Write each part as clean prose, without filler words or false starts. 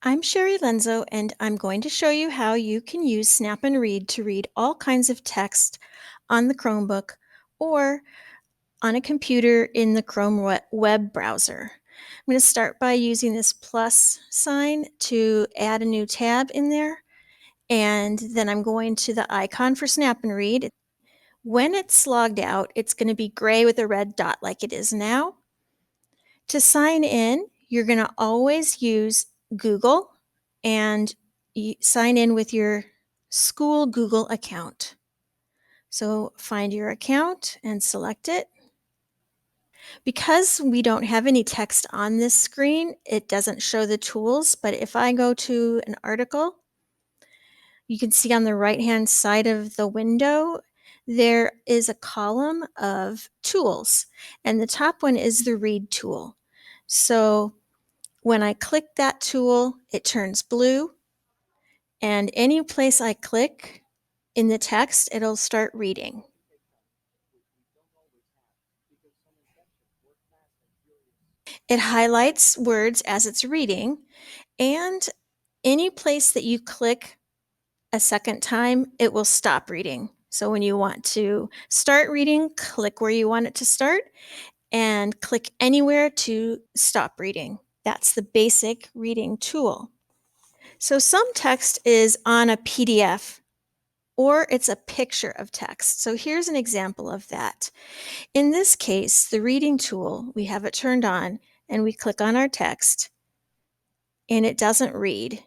I'm Sherry Lenzo, and I'm going to show you how you can use Snap&Read to read all kinds of text on the Chromebook or on a computer in the Chrome web browser. I'm going to start by using this plus sign to add a new tab in there, and then I'm going to the icon for Snap&Read. When it's logged out, it's going to be gray with a red dot like it is now. To sign in, you're going to always use Google and sign in with your school Google account. So find your account and select it. Because we don't have any text on this screen, it doesn't show the tools, but if I go to an article, you can see on the right-hand side of the window, there is a column of tools, and the top one is the Read tool. So when I click that tool, it turns blue, and any place I click in the text, it'll start reading. It highlights words as it's reading, and any place that you click a second time, it will stop reading. So when you want to start reading, click where you want it to start and click anywhere to stop reading. That's the basic reading tool. So some text is on a PDF or it's a picture of text. So here's an example of that. In this case, the reading tool, we have it turned on and we click on our text and it doesn't read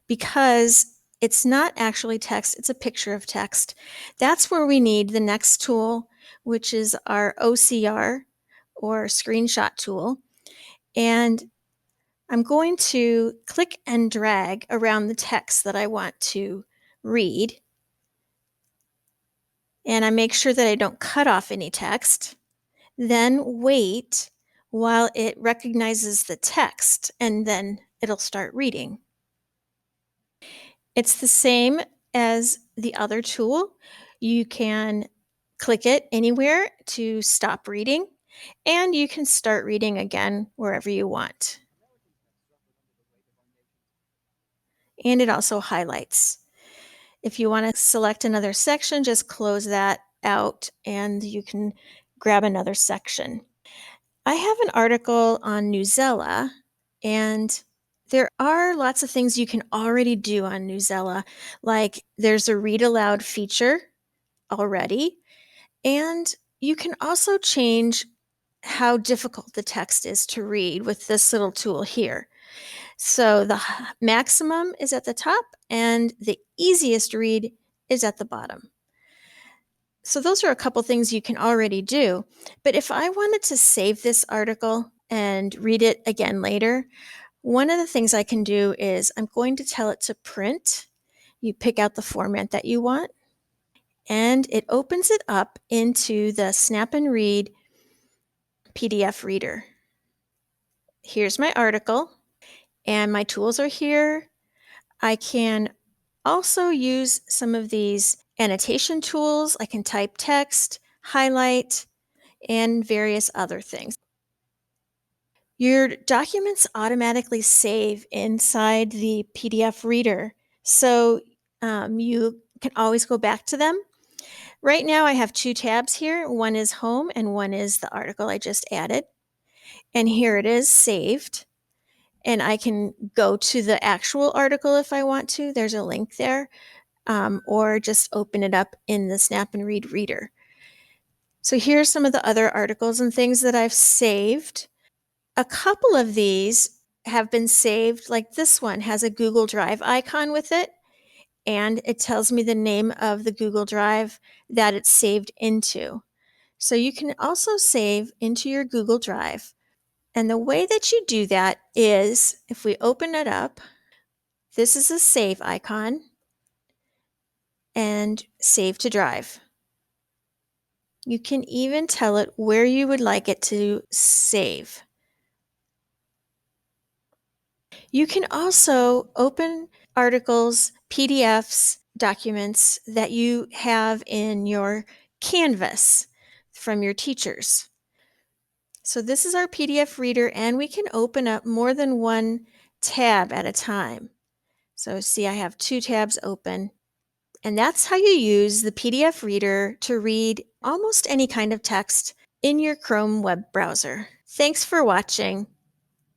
because it's not actually text, it's a picture of text. That's where we need the next tool, which is our OCR or screenshot tool. And I'm going to click and drag around the text that I want to read. And I make sure that I don't cut off any text. Then wait while it recognizes the text, and then it'll start reading. It's the same as the other tool. You can click it anywhere to stop reading, and you can start reading again wherever you want. And it also highlights. If you want to select another section, just close that out and you can grab another section. I have an article on Newsela, and there are lots of things you can already do on Newsela, like there's a read aloud feature already, and you can also change how difficult the text is to read with this little tool here. So the maximum is at the top and the easiest read is at the bottom. So those are a couple things you can already do. But if I wanted to save this article and read it again later, one of the things I can do is I'm going to tell it to print. You pick out the format that you want, and it opens it up into the Snap&Read PDF reader. Here's my article, and my tools are here. I can also use some of these annotation tools. I can type text, highlight, and various other things. Your documents automatically save inside the PDF reader, so you can always go back to them. Right now I have two tabs here. One is home and one is the article I just added. And here it is saved. And I can go to the actual article if I want to. There's a link there. Or just open it up in the Snap&Read reader. So here's some of the other articles and things that I've saved. A couple of these have been saved, like this one has a Google Drive icon with it, and it tells me the name of the Google Drive that it's saved into. So you can also save into your Google Drive. And the way that you do that is, if we open it up, this is a save icon, and save to drive. You can even tell it where you would like it to save. You can also open articles, PDFs, documents that you have in your Canvas from your teachers. So this is our PDF reader, and we can open up more than one tab at a time. So see, I have 2 tabs open. And that's how you use the PDF Reader to read almost any kind of text in your Chrome web browser. Thanks for watching.